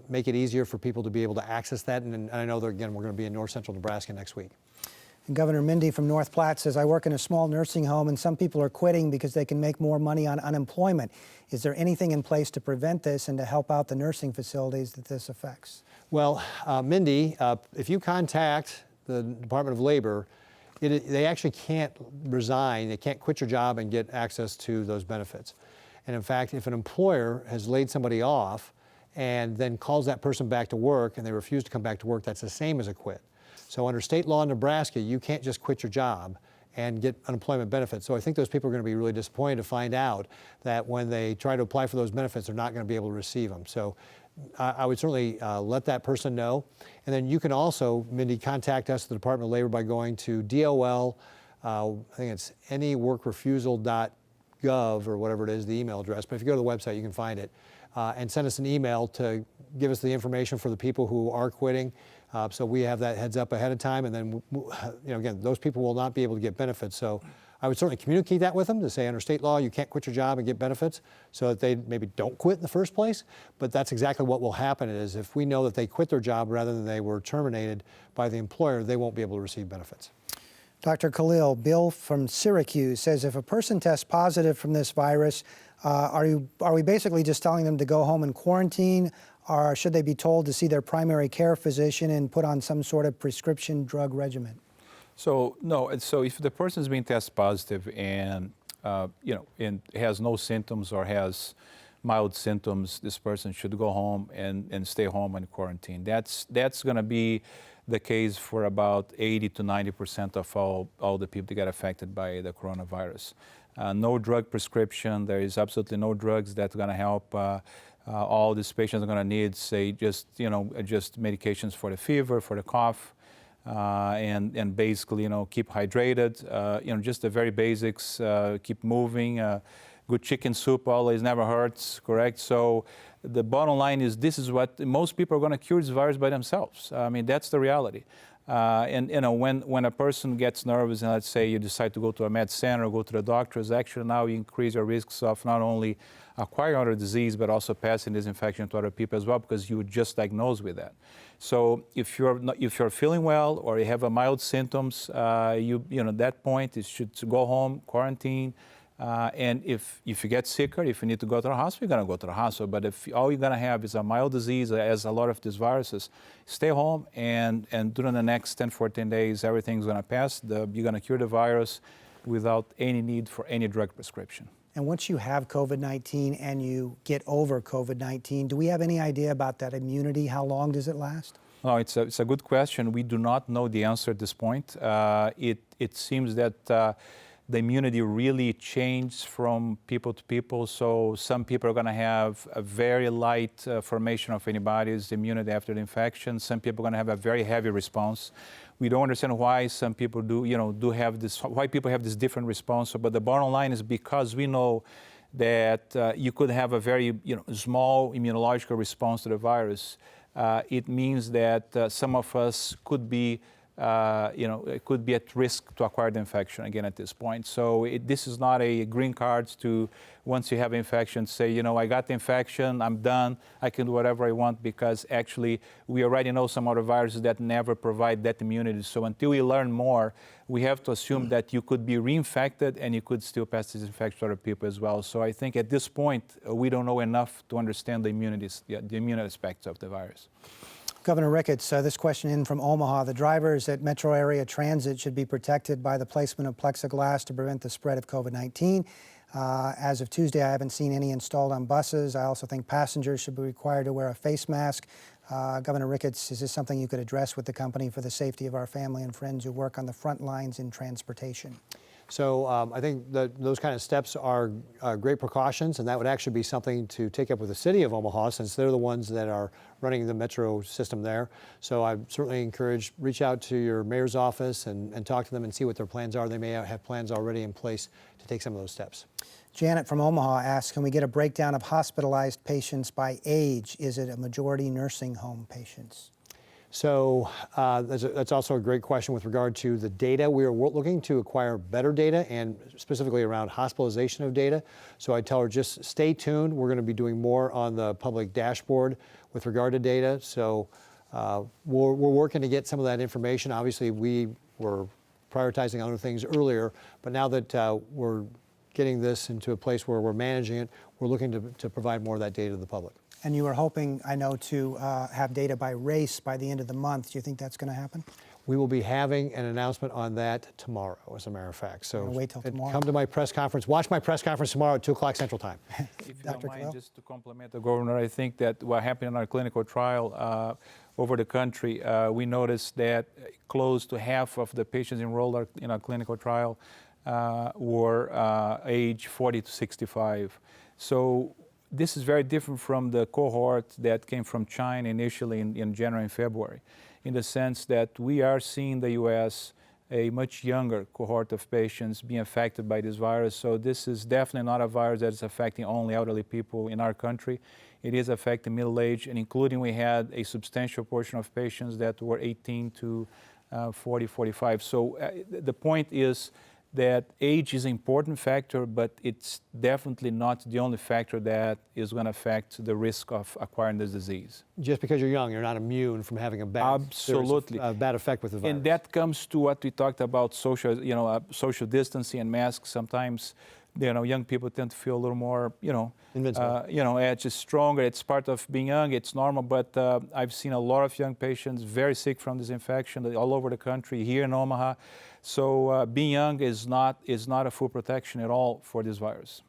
make it easier for people to be able to access that. And I know that, again, we're going to be in north central Nebraska next week. And Governor Mindy from North Platte says, I work in a small nursing home and some people are quitting because they can make more money on unemployment. Is there anything in place to prevent this and to help out the nursing facilities that this affects? Well, Mindy, if you contact the Department of Labor, they actually can't resign. They can't quit your job and get access to those benefits. And in fact, if an employer has laid somebody off and then calls that person back to work and they refuse to come back to work, that's the same as a quit. So under state law in Nebraska, you can't just quit your job and get unemployment benefits. So I think those people are going to be really disappointed to find out that when they try to apply for those benefits, they're not going to be able to receive them. So I would certainly let that person know. And then you can also, Mindy, contact us at the Department of Labor by going to DOL, I think it's anyworkrefusal.gov or whatever it is, the email address. But if you go to the website, you can find it. And send us an email to give us the information for the people who are quitting. So we have that heads up ahead of time. And then, again, those people will not be able to get benefits. So I would certainly communicate that with them to say under state law, you can't quit your job and get benefits, so that they maybe don't quit in the first place. But that's exactly what will happen is if we know that they quit their job rather than they were terminated by the employer, they won't be able to receive benefits. Dr. Khalil, Bill from Syracuse says if a person tests positive from this virus, are we basically just telling them to go home and quarantine, or should they be told to see their primary care physician and put on some sort of prescription drug regimen? So no, so if the person is being tested positive and and has no symptoms or has mild symptoms, this person should go home and stay home and quarantine. That's going to be the case for about 80 to 90% of all the people that get affected by the coronavirus. No drug prescription. There is absolutely no drugs that's going to help. All these patients are going to need, say, just medications for the fever, for the cough, and basically, keep hydrated. Just the very basics. Keep moving. Good chicken soup always never hurts. Correct. So the bottom line is this is what most people are going to cure this virus by themselves. I mean, that's the reality. When a person gets nervous and let's say you decide to go to a med center or go to the doctors, actually now you increase your risks of not only acquiring other disease but also passing this infection to other people as well, because you were just diagnosed with that. So if you're feeling well or you have a mild symptoms, at that point you should go home, quarantine. And if you get sicker, if you need to go to the hospital, you're going to go to the hospital. But if all you're going to have is a mild disease, as a lot of these viruses, stay home and during the next 10, 14 days, everything's going to pass. You're going to cure the virus without any need for any drug prescription. And once you have COVID-19 and you get over COVID-19, do we have any idea about that immunity? How long does it last? No, it's a good question. We do not know the answer at this point. It seems that the immunity really changes from people to people. So some people are going to have a very light formation of antibodies, immunity after the infection. Some people are going to have a very heavy response. We don't understand why some people why people have this different response. But the bottom line is because we know that you could have a very small immunological response to the virus. It means that some of us could be it could be at risk to acquire the infection again at this point. So this is not a green card to, once you have infection, say, I got the infection, I'm done, I can do whatever I want, because actually we already know some other viruses that never provide that immunity. So until we learn more, we have to assume that you could be reinfected and you could still pass this infection to other people as well. So I think at this point, we don't know enough to understand the immune aspects of the virus. Governor Ricketts, this question in from Omaha. The drivers at metro area transit should be protected by the placement of plexiglass to prevent the spread of COVID-19. As of Tuesday, I haven't seen any installed on buses. I also think passengers should be required to wear a face mask. Governor Ricketts, is this something you could address with the company for the safety of our family and friends who work on the front lines in transportation? So I think that those kind of steps are great precautions, and that would actually be something to take up with the city of Omaha, since they're the ones that are running the metro system there. So I certainly encourage, reach out to your mayor's office and talk to them and see what their plans are. They may have plans already in place to take some of those steps. Janet from Omaha asks, can we get a breakdown of hospitalized patients by age? Is it a majority nursing home patients? So that's also a great question with regard to the data. We are looking to acquire better data, and specifically around hospitalization of data. So I tell her, just stay tuned. We're going to be doing more on the public dashboard with regard to data. So we're working to get some of that information. Obviously, we were prioritizing other things earlier, but now that we're getting this into a place where we're managing it, we're looking to provide more of that data to the public. And you were hoping, I know, to have data by race by the end of the month. Do you think that's going to happen? We will be having an announcement on that tomorrow, as a matter of fact. So wait till tomorrow. Come to my press conference. Watch my press conference tomorrow at 2 o'clock Central Time. If you Dr. don't mind, Clell? just to compliment the governor, I think that what happened in our clinical trial over the country, we noticed that close to half of the patients enrolled in our clinical trial were age 40 to 65. So this is very different from the cohort that came from China initially in January and February, in the sense that we are seeing in the U.S. a much younger cohort of patients being affected by this virus. So this is definitely not a virus that is affecting only elderly people in our country. It is affecting middle-aged, and including we had a substantial portion of patients that were 18 to 40, 45. So the point is that age is an important factor, but it's definitely not the only factor that is going to affect the risk of acquiring this disease. Just because you're young, you're not immune from having a bad, Absolutely. a bad effect with the virus. And that comes to what we talked about, social, social distancing and masks. Sometimes, young people tend to feel a little more, Invincible. Edge is stronger. It's part of being young. It's normal. But I've seen a lot of young patients very sick from this infection all over the country, here in Omaha. So being young is not a full protection at all for this virus.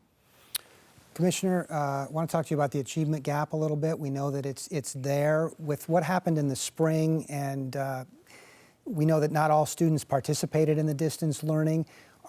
Commissioner, I want to talk to you about the achievement gap a little bit. We know that it's there. With what happened in the spring, and we know that not all students participated in the distance learning.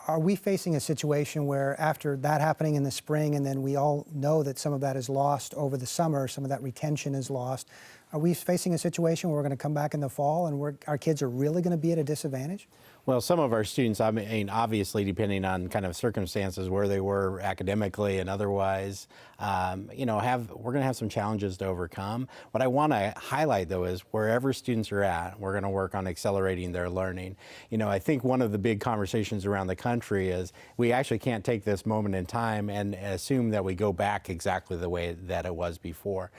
Are we facing a situation where, after that happening in the spring, and then we all know that some of that is lost over the summer, some of that retention is lost, are we facing a situation where we're going to come back in the fall and our kids are really going to be at a disadvantage? Well, some of our students, I mean, obviously, depending on kind of circumstances where they were academically and otherwise, we're going to have some challenges to overcome. What I want to highlight, though, is wherever students are at, we're going to work on accelerating their learning. I think one of the big conversations around the country is we actually can't take this moment in time and assume that we go back exactly the way that it was before,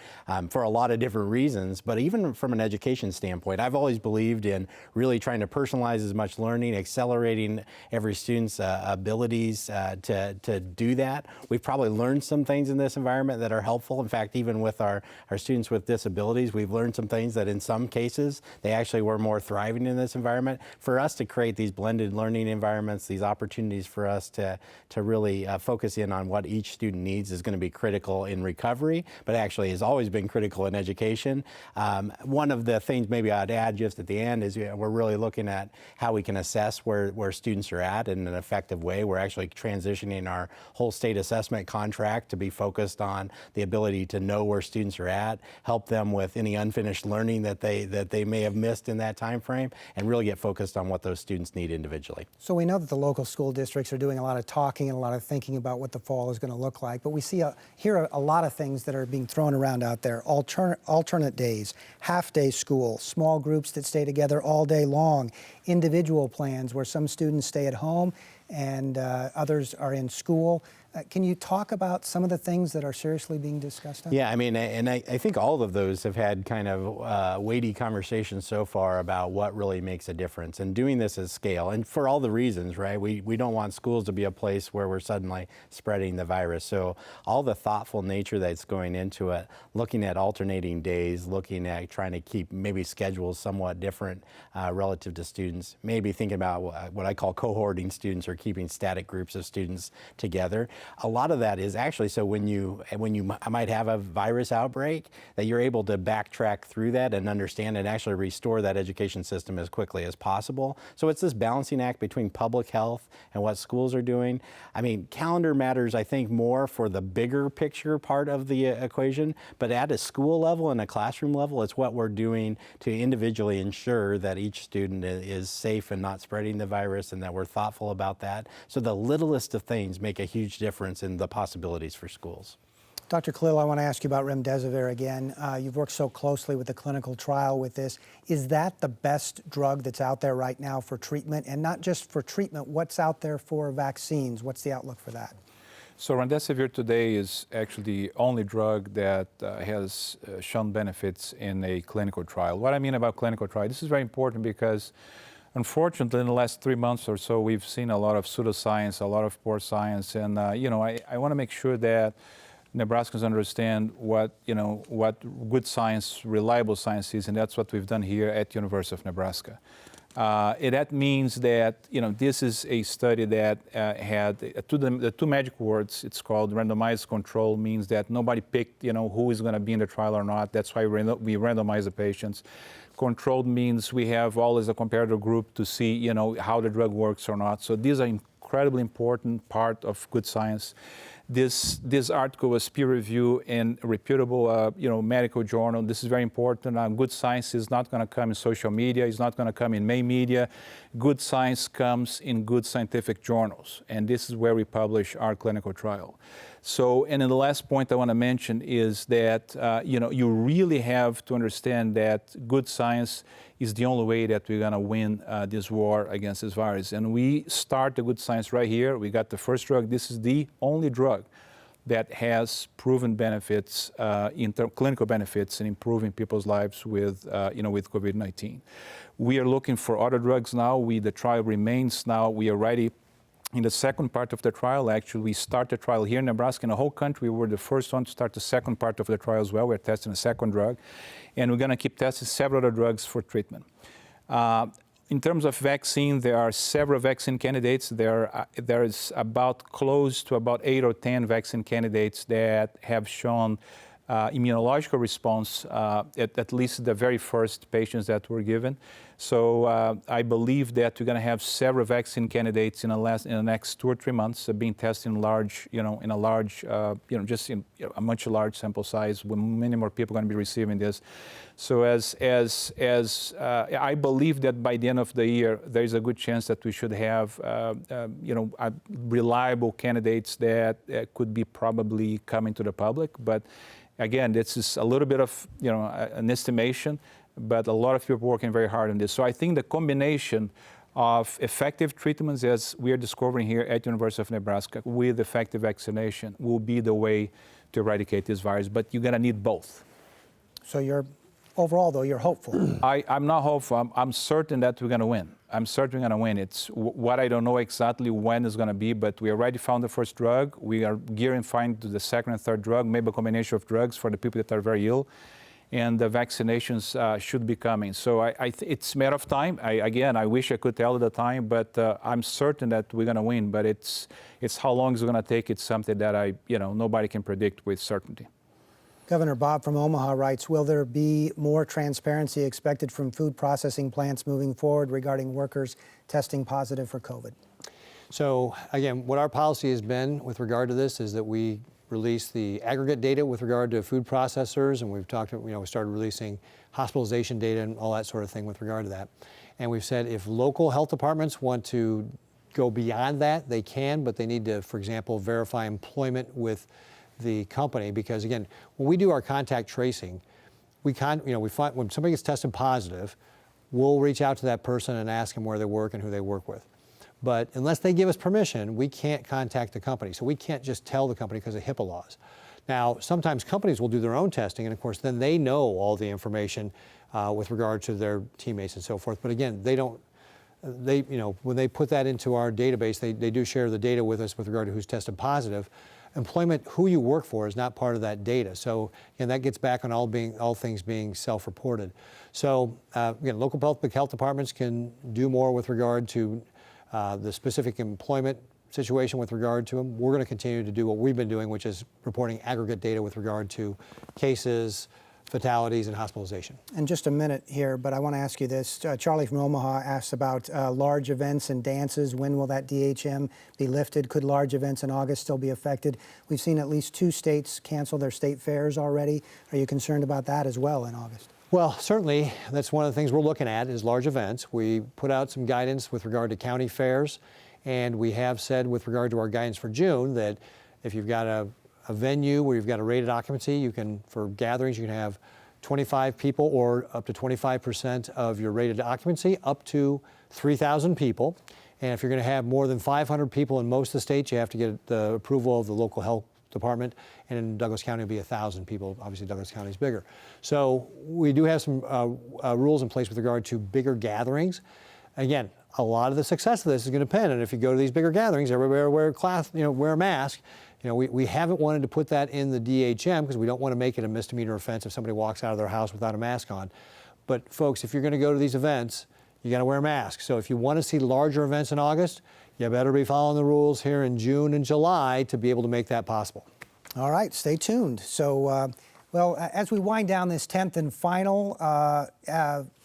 for a lot of different reasons. But even from an education standpoint, I've always believed in really trying to personalize as much learning, accelerating every student's abilities to do that. We've probably learned some things in this environment that are helpful. In fact, even with our students with disabilities, we've learned some things that in some cases, they actually were more thriving in this environment. For us to create these blended learning environments, these opportunities for us to really focus in on what each student needs is going to be critical in recovery, but actually has always been critical in education. One of the things maybe I'd add just at the end is we're really looking at how we can assess where students are at in an effective way. We're actually transitioning our whole state assessment contract to be focused on the ability to know where students are at, help them with any unfinished learning that they may have missed in that time frame, and really get focused on what those students need individually. So we know that the local school districts are doing a lot of talking and a lot of thinking about what the fall is going to look like, but we hear a lot of things that are being thrown around out there. Alternate days, half-day school, small groups that stay together all day long, individual plans where some students stay at home and others are in school. Can you talk about some of the things that are seriously being discussed? Yeah, I mean, and I think all of those have had kind of weighty conversations so far about what really makes a difference, and doing this at scale, and for all the reasons, right? We don't want schools to be a place where we're suddenly spreading the virus. So all the thoughtful nature that's going into it, looking at alternating days, looking at trying to keep maybe schedules somewhat different relative to students, maybe thinking about what I call cohorting students or keeping static groups of students together. a lot of that is actually so when you might have a virus outbreak, that you're able to backtrack through that and understand and actually restore that education system as quickly as possible. So it's this balancing act between public health and what schools are doing. I mean, calendar matters, I think, more for the bigger picture part of the equation, but at a school level and a classroom level, it's what we're doing to individually ensure that each student is safe and not spreading the virus, and that we're thoughtful about that. So the littlest of things make a huge difference in the possibilities for schools. Dr. Khalil, I want to ask you about remdesivir again. You've worked so closely with the clinical trial with this. Is that the best drug that's out there right now for treatment? And not just for treatment, what's out there for vaccines? What's the outlook for that? So remdesivir today is actually the only drug that has shown benefits in a clinical trial. What I mean about clinical trial, this is very important because unfortunately in the last 3 months or so, we've seen a lot of pseudoscience, a lot of poor science. And, I want to make sure that Nebraskans understand what good science, reliable science is, and that's what we've done here at University of Nebraska. That means that this is a study that had the two magic words. It's called randomized control. Means that nobody picked who is going to be in the trial or not. That's why we randomize the patients. Controlled means we have always a comparator group to see how the drug works or not. So these are incredibly important part of good science. This article was peer reviewed in a reputable, medical journal. This is very important. Good science is not going to come in social media. It's not going to come in main media. Good science comes in good scientific journals, and this is where we publish our clinical trial. So, and then the last point I want to mention is that, you really have to understand that good science is the only way that we're going to win this war against this virus. And we start the good science right here. We got the first drug. This is the only drug that has proven benefits, clinical benefits in improving people's lives with COVID-19. We are looking for other drugs now. The trial remains now. We are ready. In the second part of the trial, actually, we start the trial here in Nebraska. In the whole country, we were the first one to start the second part of the trial as well. We're testing a second drug. And we're going to keep testing several other drugs for treatment. In terms of vaccine, there are several vaccine candidates. There is about close to about 8 or 10 vaccine candidates that have shown immunological response at least the very first patients that were given. So I believe that we're going to have several vaccine candidates in the next 2 or 3 months being tested in a much large sample size, when many more people are going to be receiving this. So I believe that by the end of the year, there is a good chance that we should have reliable candidates that could be probably coming to the public. But again, this is a little bit of an estimation, but a lot of people are working very hard on this. So I think the combination of effective treatments, as we are discovering here at University of Nebraska, with effective vaccination will be the way to eradicate this virus. But you're going to need both. So overall, though, you're hopeful. I'm not hopeful. I'm certain that we're going to win. I'm certain we're going to win. It's what I don't know exactly when it's going to be, but we already found the first drug. We are gearing to find the second and third drug, maybe a combination of drugs for the people that are very ill. And the vaccinations should be coming. So it's a matter of time. I wish I could tell you the time, but I'm certain that we're going to win. But it's how long it's going to take. It's something that nobody can predict with certainty. Governor Bob from Omaha writes, will there be more transparency expected from food processing plants moving forward regarding workers testing positive for COVID? So again, what our policy has been with regard to this is that we release the aggregate data with regard to food processors, and we've talked, we started releasing hospitalization data and all that sort of thing with regard to that. And we've said if local health departments want to go beyond that, they can, but they need to, for example, verify employment with the company, because again, when we do our contact tracing, we find when somebody gets tested positive, we'll reach out to that person and ask them where they work and who they work with. But unless they give us permission, we can't contact the company. So we can't just tell the company because of HIPAA laws. Now, sometimes companies will do their own testing, and of course, then they know all the information with regard to their teammates and so forth. But again, when they put that into our database, they do share the data with us with regard to who's tested positive. Employment, who you work for, is not part of that data. So again, that gets back on all things being self-reported. So again, local public health departments can do more with regard to the specific employment situation with regard to them. We're going to continue to do what we've been doing, which is reporting aggregate data with regard to cases, fatalities, and hospitalization. In just a minute here, but I want to ask you this. Charlie from Omaha asked about large events and dances. When will that DHM be lifted? Could large events in August still be affected? We've seen at least 2 states cancel their state fairs already. Are you concerned about that as well in August? Well, certainly, that's one of the things we're looking at is large events. We put out some guidance with regard to county fairs, and we have said with regard to our guidance for June that if you've got a venue where you've got a rated occupancy, you can, for gatherings, you can have 25 people or up to 25% of your rated occupancy, up to 3,000 people. And if you're going to have more than 500 people in most of the states, you have to get the approval of the local health department. And in Douglas County, it'll be 1,000 people. Obviously, Douglas County is bigger. So we do have some rules in place with regard to bigger gatherings. Again, a lot of the success of this is going to depend on if you go to these bigger gatherings, everybody wear a mask. We haven't wanted to put that in the DHM because we don't want to make it a misdemeanor offense if somebody walks out of their house without a mask on. But folks, if you're going to go to these events, you got to wear a mask. So if you want to see larger events in August, you better be following the rules here in June and July to be able to make that possible. All right, stay tuned. So, well, as we wind down this 10th and final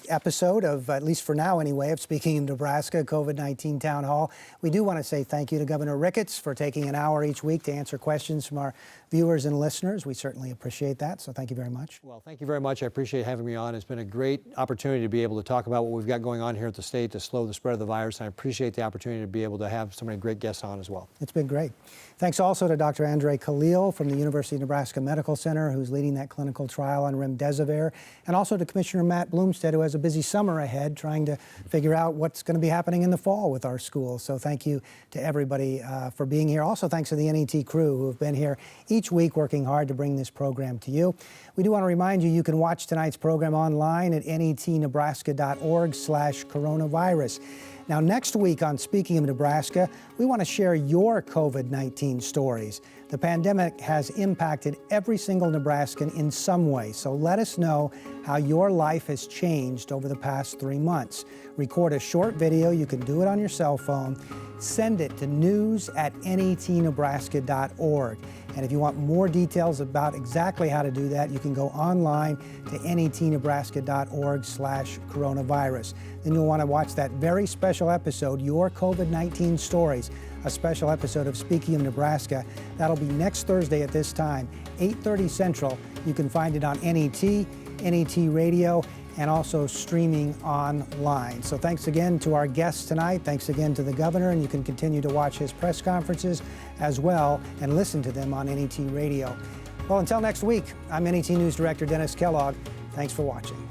episode of, at least for now anyway, of Speaking in Nebraska COVID-19 Town Hall, we do want to say thank you to Governor Ricketts for taking an hour each week to answer questions from our viewers and listeners. We certainly appreciate that, so thank you very much. Well, thank you very much. I appreciate having me on. It's been a great opportunity to be able to talk about what we've got going on here at the state to slow the spread of the virus. And I appreciate the opportunity to be able to have so many great guests on as well. It's been great. Thanks also to Dr. Andre Khalil from the University of Nebraska Medical Center, who's leading that clinical trial on remdesivir, and also to Commissioner Matt Bloomstead, who has a busy summer ahead trying to figure out what's going to be happening in the fall with our schools. So thank you to everybody for being here. Also thanks to the NET crew who have been here each week working hard to bring this program to you. We do want to remind you can watch tonight's program online at netnebraska.org/coronavirus. Now, next week on Speaking of Nebraska, we want to share your COVID-19 stories. The pandemic has impacted every single Nebraskan in some way, so let us know how your life has changed over the past 3 months. Record a short video. You can do it on your cell phone. Send it to news@netnebraska.org. And if you want more details about exactly how to do that, you can go online to netnebraska.org/coronavirus. Then you'll want to watch that very special episode, Your COVID-19 Stories, a special episode of Speaking of Nebraska. That'll be next Thursday at this time, 8:30 Central. You can find it on NET, NET Radio, and also streaming online. So thanks again to our guests tonight. Thanks again to the governor, and you can continue to watch his press conferences as well and listen to them on NET Radio. Well, until next week, I'm NET News Director Dennis Kellogg. Thanks for watching.